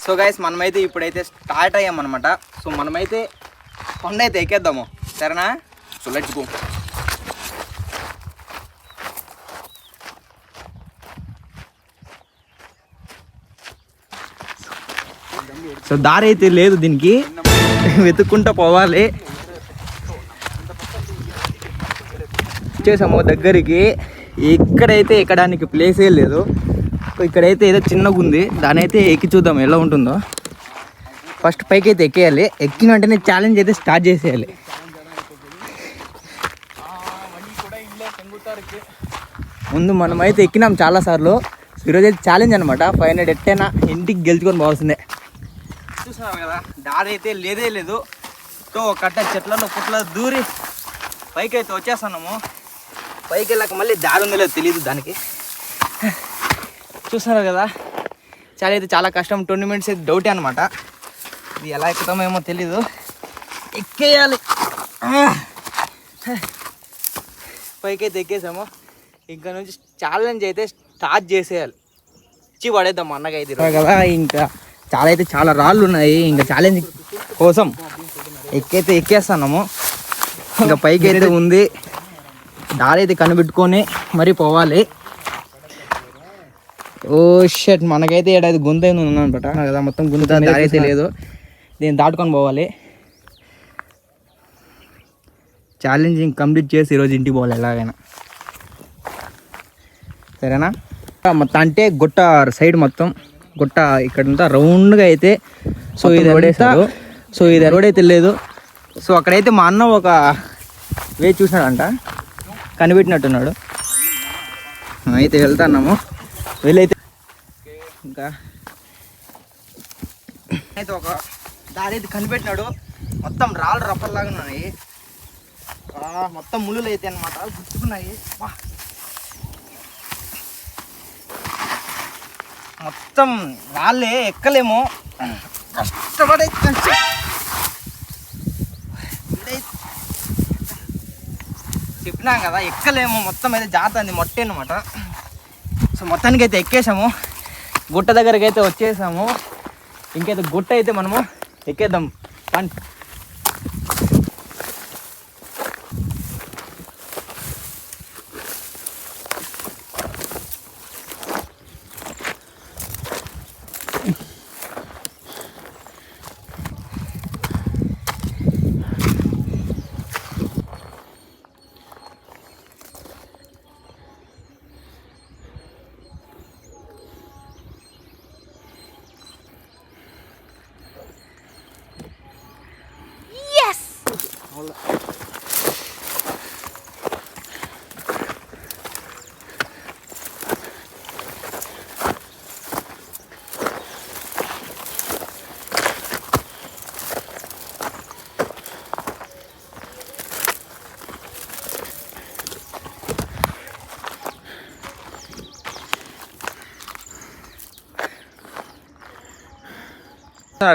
So guys మనమైతే ఇప్పుడైతే start అయ్యామన్నమాట. So మనమైతే కొండ అయితే ఎక్కేద్దాము, సరేనా? So let's go. సో దారి అయితే లేదు దీనికి, వెతుక్కుంటూ పోవాలి. వచ్చేసాము దగ్గరికి. ఎక్కడైతే ఎక్కడానికి ప్లేసే లేదు. ఇక్కడైతే ఏదో చిన్నగా ఉంది, దాని అయితే ఎక్కి చూద్దాం ఎలా ఉంటుందో. ఫస్ట్ పైకి అయితే ఎక్కేయాలి. ఎక్కిన వెంటనే ఛాలెంజ్ అయితే స్టార్ట్ చేసేయాలి. ముందు మనమైతే ఎక్కినాం చాలాసార్లు. ఈరోజు అయితే ఛాలెంజ్ అనమాట. 500 ఎట్టైనా ఇంటికి గెలుచుకొని పోవాల్సిందే. చూస్తున్నారు కదా, దారి అయితే లేదే లేదు. తో కట్ట చెట్లలో పుట్ల దూరి పైకి అయితే వచ్చేస్తున్నాము. పైకి వెళ్ళాక మళ్ళీ దారి ఉందో లేదో తెలియదు దానికి. చూస్తున్నారు కదా, చాలా కష్టం. 20 మినిట్స్ అయితే డౌటే అనమాట. ఇది ఎలా ఎక్కుతామేమో తెలీదు, ఎక్కేయాలి. పైకి అయితే ఎక్కేసాము. ఇంకా నుంచి ఛాలెంజ్ అయితే స్టార్ట్ చేసేయాలి. ఇచ్చి పడేద్దాం అన్నగా అయితే కదా. ఇంకా చాలా రాళ్ళు ఉన్నాయి. ఇంకా ఛాలెంజ్ కోసం ఎక్కేస్తున్నాము. ఇంకా పైకి అయితే ఉంది. దారి అయితే కనిపెట్టుకొని మరీ పోవాలి. ఓ షట్, మనకైతే ఏడాది గుంత అయింది ఉందనమాట కదా. మొత్తం గుంత దారి అయితే లేదు, దీన్ని దాటుకొని పోవాలి. ఛాలెంజింగ్ కంప్లీట్ చేసి ఈరోజు ఇంటికి పోవాలి ఎలాగైనా, సరేనా? మొత్తం అంటే గుట్ట సైడ్ మొత్తం గుట్ట ఇక్కడంతా రౌండ్గా అయితే. సో ఇది రోడేసారు. సో ఇది రోడ్ అయితే లేదు. సో అక్కడైతే మా అన్న ఒక వే చూసినాడంట, కనిపెట్టినట్టున్నాడు. అయితే వెళ్తున్నాము. వెళ్ళైతే ఇంకా అయితే ఒక దారి అయితే కనిపెట్టినాడు. మొత్తం రాళ్ళు రప్పల్లాగా ఉన్నాయి. మొత్తం ముళ్ళు అయితే అనమాట గుర్తుకున్నాయి. మొత్తం రాళ్ళే, ఎక్కలేమో, కష్టపడే చెప్పినాం కదా ఎక్కలేము. మొత్తం అయితే జాతంది మొట్టే అనమాట. సో మొత్తానికి అయితే ఎక్కేసాము. గుట్ట దగ్గరికి అయితే వచ్చేసాము. ఇంకైతే గుట్ట అయితే మనము ఎక్కేద్దాం.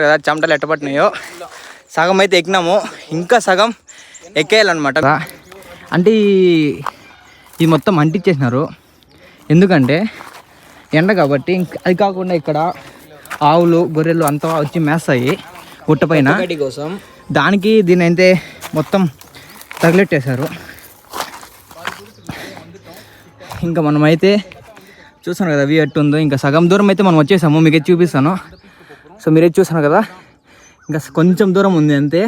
కదా చెమటలు ఎట్టబట్టినాయో. సగం అయితే ఎక్కినాము, ఇంకా సగం ఎక్కేయాలన్నమాట. అంటే ఈ మొత్తం అంటించేసినారు. ఎందుకంటే ఎండ కాబట్టి. అది కాకుండా ఇక్కడ ఆవులు గొర్రెలు అంతా వచ్చి మేస్తాయి గుట్ట పైన కోసం. దానికి దీని అయితే మొత్తం తగిలెట్టేశారు. ఇంకా మనమైతే చూస్తాను కదా వ్యూ ఎట్టుందో. ఇంకా సగం దూరం అయితే మనం వచ్చేసాము, మీకు చూపిస్తాను. సో మీరే చూస్తున్నారు కదా, ఇంకా కొంచెం దూరం ఉంది అంతే.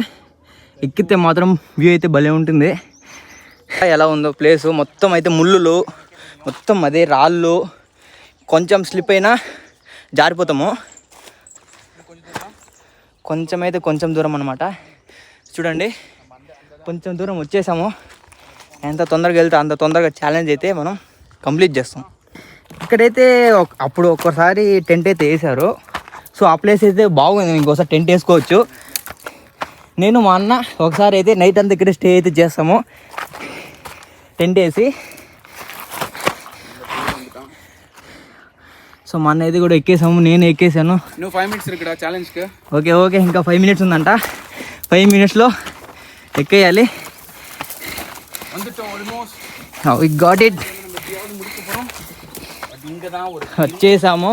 ఎక్కితే మాత్రం వ్యూ అయితే భలే ఉంటుంది. ఎలా ఉందో ప్లేసు. మొత్తం అయితే ముళ్ళులు, మొత్తం అదే రాళ్ళు. కొంచెం స్లిప్ అయినా జారిపోతాము. కొంచెం దూరం అన్నమాట. చూడండి, కొంచెం దూరం వచ్చేసాము. ఎంత తొందరగా వెళ్తే అంత తొందరగా ఛాలెంజ్ అయితే మనం కంప్లీట్ చేస్తాం. ఇక్కడైతే అప్పుడు ఒక్కసారి టెంట్ అయితే వేసారు. సో ఆ ప్లేస్ అయితే బాగుంది, ఇంకోసారి టెంట్ వేసుకోవచ్చు. నేను మా అన్న ఒకసారి అయితే నైట్ అంతా ఇక్కడ స్టే అయితే చేస్తాము టెంట్ వేసి. సో మా అన్న అయితే కూడా ఎక్కేసాము, నేను ఎక్కేసాను. 5 minutes ఇక్కడ ఛాలెంజ్కి. ఓకే ఇంకా 5 minutes ఉందంట. 5 minutesలో ఎక్కేయాలి. We got it. వచ్చేసాము.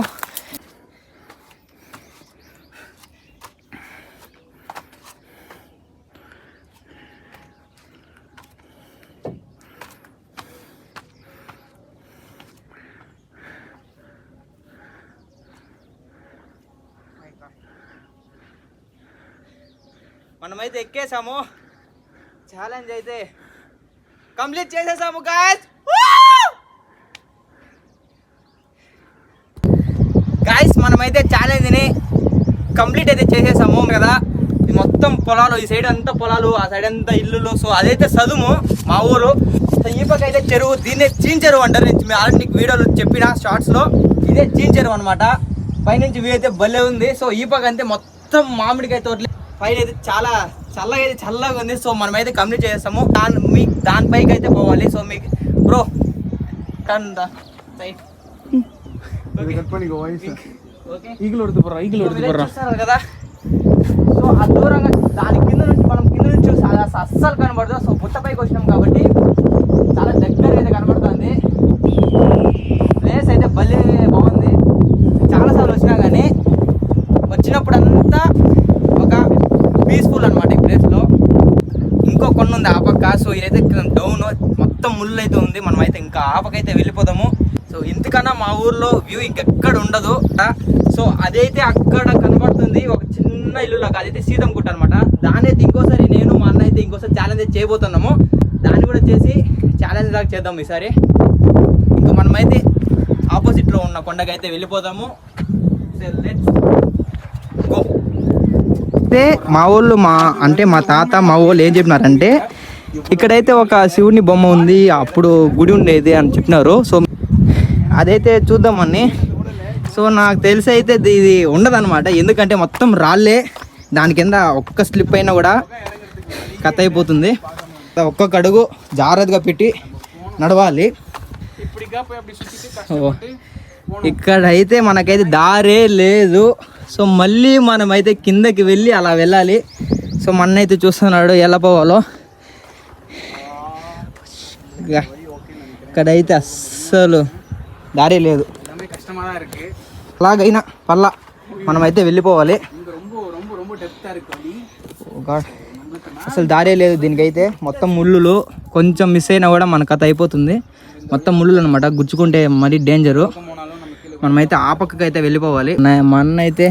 మనమైతే ఎక్కేసాము. ఛాలెంజ్ అయితే కంప్లీట్ చేసేసాము గాయ్స్. గాయ్స్ మనమైతే ఛాలెంజ్ని కంప్లీట్ అయితే చేసేసాము కదా. ఇది మొత్తం పొలాలు, ఈ సైడ్ అంతా పొలాలు, ఆ సైడ్ అంతా ఇల్లులు. సో అదైతే చదువు మా ఊరు. సో ఈ పక్క అయితే చెరువు, దీన్నే చీన్ చెరువు అంటారు. నేను ఆల్రెడీ వీడియోలో చెప్పిన షార్ట్స్లో, ఇదే చీన్ చెరువు అనమాట. పైనుంచి వ్యూ అయితే భలే ఉంది. సో ఈ పక్క అంతే మొత్తం మామిడికాయ తోటలు, పైన అయితే చాలా చల్లగా ఉంది. సో మనమైతే కంప్లీట్ చేస్తాము. దానిపైకి అయితే పోవాలి. సో మీకు బ్రో కందా సైడ్ చూస్తారు కదా. సో ఆ దూరంగా దాని కింద నుంచి మనం కింద నుంచి చూసి అస్సలు కనబడదు. సో పుట్టపైకి వచ్చినాం కాబట్టి చాలా దగ్గర అయితే కనబడుతుంది. ప్లేస్ అయితే భలే బాగుంది. చాలాసార్లు వచ్చినా కానీ వచ్చినప్పుడు అంతా ఒక పీస్ఫుల్ అనమాట ఈ ప్లేస్లో. ఇంకో కొన్ని ఉంది ఆ పక్క. సో ఇదైతే డౌన్ మొత్తం ముళ్ళు అయితే ఉంది. మనమైతే ఇంకా ఆ పక్క అయితే వెళ్ళిపోదాము. సో ఇంతకన్నా మా ఊర్లో వ్యూ ఇంకెక్కడ ఉండదు. సో అదైతే అక్కడ కనబడుతుంది ఒక చిన్న ఇల్లు లాగా, అదైతే సీతం గుట్ట అనమాట. దాని అయితే ఇంకోసారి నేను మా అన్న అయితే ఇంకోసారి ఛాలెంజ్ చేయబోతున్నాము. దాన్ని కూడా చేసి ఛాలెంజ్ లాగా చేద్దాం ఈసారి. ఇంకా మనమైతే ఆపోజిట్లో ఉన్న కొండకైతే వెళ్ళిపోదాము. అయితే మా ఊళ్ళు మా తాత మా ఊళ్ళు ఏం చెప్పినారంటే, ఇక్కడైతే ఒక శివుని బొమ్మ ఉంది, అప్పుడు గుడి ఉండేది అని చెప్పినారు. సో అదైతే చూద్దామని. సో నాకు తెలిసి అయితే ఇది ఉండదన్నమాట. ఎందుకంటే మొత్తం రాళ్ళే, దాని కింద ఒక్క స్లిప్ అయినా కూడా కథ అయిపోతుంది. ఒక్కొక్క అడుగు జాగ్రత్తగా పెట్టి నడవాలి. ఇక్కడైతే మనకైతే దారే లేదు. సో మళ్ళీ మనమైతే కిందకి వెళ్ళి అలా వెళ్ళాలి. సో మన్నైతే చూస్తున్నాడు ఎలా పోవాలో. ఇక్కడైతే అస్సలు దారే లేదు. అలాగైనా పల్లా మనమైతే వెళ్ళిపోవాలి. అసలు దారే లేదు దీనికైతే. మొత్తం ముళ్ళులు, కొంచెం మిస్ అయినా కూడా మన కథ అయిపోతుంది. మొత్తం ముళ్ళు అనమాట, గుచ్చుకుంటే మరీ డేంజరు. మనమైతే ఆ పక్కకి అయితే వెళ్ళిపోవాలి. మా అన్న అయితే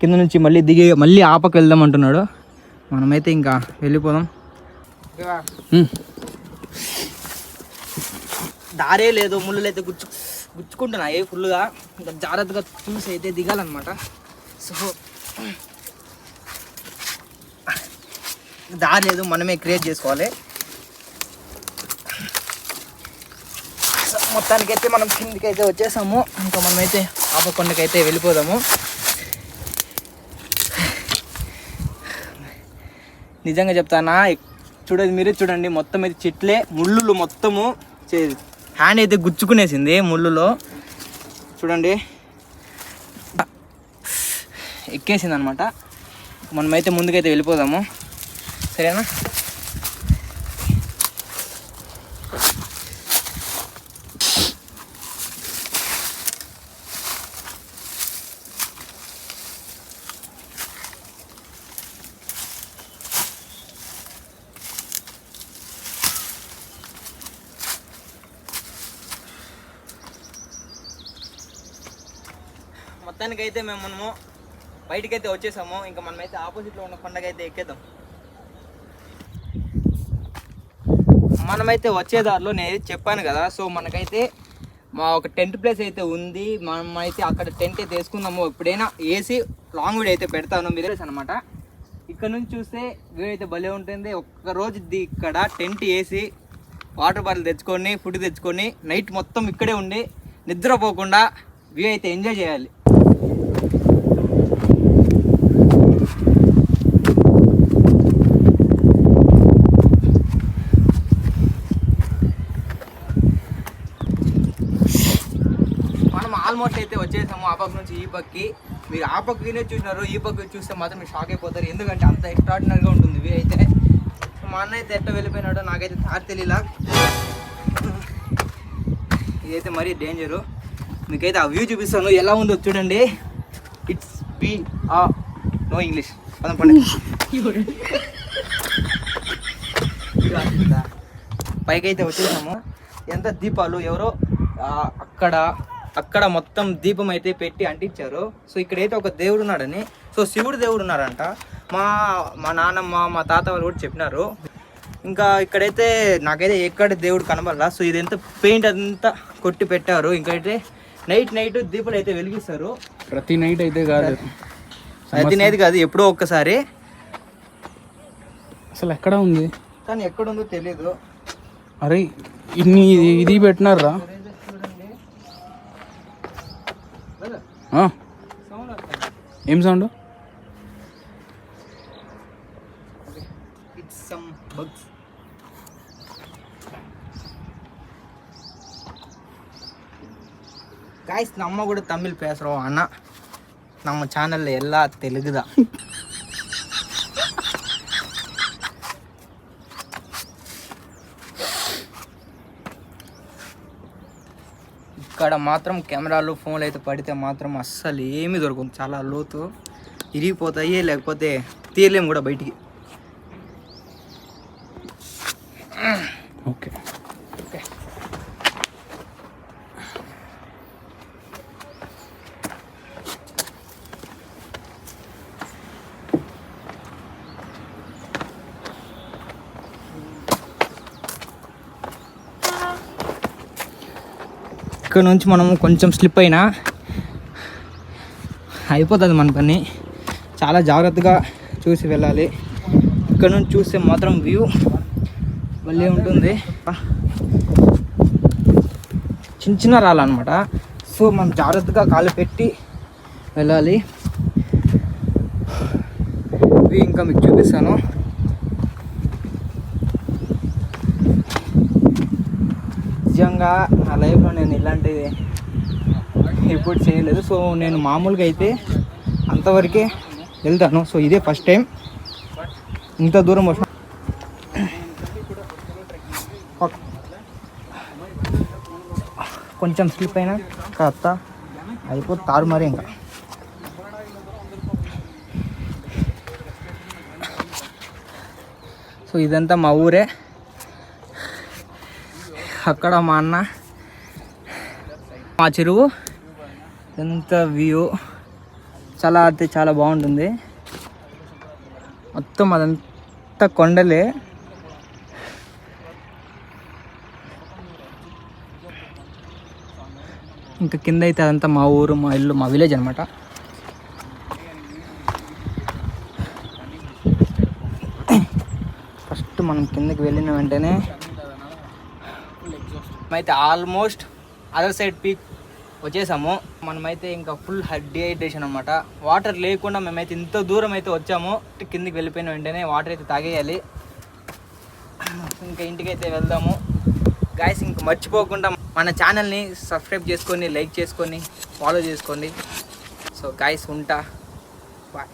కింద నుంచి మళ్ళీ దిగి మళ్ళీ ఆ పక్క వెళ్దాం అంటున్నాడు. మనమైతే ఇంకా వెళ్ళిపోదాం. దారే లేదు, ముళ్ళు అయితే గుచ్చుకుంటున్నాయి ఫుల్గా. ఇంకా జాగ్రత్తగా చూసి అయితే దిగాలన్నమాట. సో దారి లేదు, మనమే క్రియేట్ చేసుకోవాలి. మొత్తానికైతే మనం కిందికి అయితే వచ్చేసాము. ఇంకా మనమైతే ఆపకొండకైతే వెళ్ళిపోదాము. నిజంగా చెప్తానా, చూడండి మీరే చూడండి, మొత్తం అయితే చెట్లే, ముళ్ళు మొత్తము హ్యాండ్ అయితే గుచ్చుకునేసింది ముళ్ళులో. చూడండి ఎక్కేసింది అనమాట. మనమైతే ముందుకైతే వెళ్ళిపోదాము, సరేనా? మొత్తానికైతే మనము బయటకైతే వచ్చేసాము. ఇంకా మనమైతే ఆపోజిట్లో ఉన్న కొండకైతే ఎక్కేద్దాం. మనమైతే వచ్చేదారిలో నేను చెప్పాను కదా. సో మనకైతే ఒక టెంట్ ప్లేస్ అయితే ఉంది. మనమైతే అక్కడ టెంట్ అయితే వేసుకుందాము. ఎప్పుడైనా వేసి లాంగ్ వీడియో అయితే పెడతాను మీరు అనమాట. ఇక్కడ నుంచి చూస్తే వ్యూ అయితే భలే ఉంటుంది. ఒక్కరోజు ఇక్కడ టెంట్ వేసి వాటర్ బాటిల్ తెచ్చుకొని ఫుడ్ తెచ్చుకొని నైట్ మొత్తం ఇక్కడే ఉండి నిద్రపోకుండా వ్యూ అయితే ఎంజాయ్ చేయాలి. ఆల్మోస్ట్ అయితే వచ్చేసాము ఆ పక్క నుంచి ఈ పక్కకి. మీరు ఆ పక్కనే చూసినారు, ఈ పక్క చూస్తే మాత్రం మీరు షాక్ అయిపోతారు. ఎందుకంటే అంత ఎక్స్ట్రాడినరీగా ఉంటుంది ఇవి అయితే. మా అన్న అయితే ఎట్ట వెళ్ళిపోయినాడో నాకైతే దారి తెలియలా. ఇదైతే మరీ డేంజరు. మీకైతే ఆ వ్యూ చూపిస్తాను ఎలా ఉందో చూడండి. ఇట్స్ బి నో ఇంగ్లీష్ పదండి. పైకైతే వచ్చేసాము. ఎంత దీపాలు, ఎవరో అక్కడ మొత్తం దీపం అయితే పెట్టి అంటించారు. సో ఇక్కడైతే ఒక దేవుడు ఉన్నాడని, సో శివుడు దేవుడు ఉన్నారంట. మా నాన్నమ్మ మా తాత వాళ్ళు కూడా చెప్పినారు. ఇంకా ఇక్కడైతే నాకైతే ఎక్కడ దేవుడు కనబడలా. సో ఇదంతా పెయింట్ అంతా కొట్టి పెట్టారు. ఇంకైతే నైట్ దీపాలు అయితే వెలిగిస్తారు. ప్రతి నైట్ అయితే కాదు, ప్రతి నైట్ కాదు, ఎప్పుడో ఒక్కసారి. అసలు ఎక్కడ ఉంది కానీ ఎక్కడుందో తెలీదు. అరే ఇన్ని ఇది పెట్టినారా? ఏం సౌండ్? गाइस நம்ம கூட தமிழ் பேசுறோம் ஆனா நம்ம சேனல்ல எல்லா தெலுங்கு தான். ఇక్కడ మాత్రం కెమెరాలు ఫోన్లు అయితే పడితే మాత్రం అస్సలు ఏమీ దొరకదు. చాలా లోతు, ఇరిగిపోతాయి, లేకపోతే తీయలేము కూడా బయటికి. ఓకే ఇక్కడ నుంచి మనము కొంచెం స్లిప్ అయినా అయిపోతుంది మన పని. చాలా జాగ్రత్తగా చూసి వెళ్ళాలి. ఇక్కడ నుంచి చూస్తే మాత్రం వ్యూ భలే ఉంటుంది. చిన్న రాళ్ళనమాట. సో మనం జాగ్రత్తగా కాలు పెట్టి వెళ్ళాలి. వ్యూ ఇంకా మీకు చూపిస్తాను. నిజంగా నా లైఫ్లో నేను ఇలాంటిది ఎప్పుడు చేయలేదు. సో నేను మామూలుగా అయితే అంతవరకే వెళ్తాను. సో ఇదే ఫస్ట్ టైం ఇంత దూరం వచ్చిన. కొంచెం స్లిప్ అయినా కాస్త అయిపోతే తారుమారి. ఇంకా సో ఇదంతా మా ఊరే. అక్కడ మా అన్న, మా చెరువు, ఎంత వ్యూ చాలా అయితే చాలా బాగుంటుంది. మొత్తం అదంతా కొండలే. ఇంకా కింద అయితే అదంతా మా ఊరు, మా ఇల్లు, మా విలేజ్ అనమాట. ఫస్ట్ మనం కిందకి వెళ్ళిన వెంటనే అయితే ఆల్మోస్ట్ అదర్ సైడ్ పీక్ వచ్చేసాము. మనమైతే ఇంకా ఫుల్ డిహైడ్రేషన్ అనమాట. వాటర్ లేకుండా మేమైతే ఇంత దూరం అయితే వచ్చాము. కిందికి వెళ్ళిపోయిన వెంటనే వాటర్ అయితే తాగేయాలి. ఇంకా ఇంటికి అయితే వెళ్దాము. గాయస్ ఇంక మర్చిపోకుండా మన ఛానల్ని సబ్స్క్రైబ్ చేసుకొని, లైక్ చేసుకొని, ఫాలో చేసుకోండి. సో గాయస్ ఉంటా, బాయ్.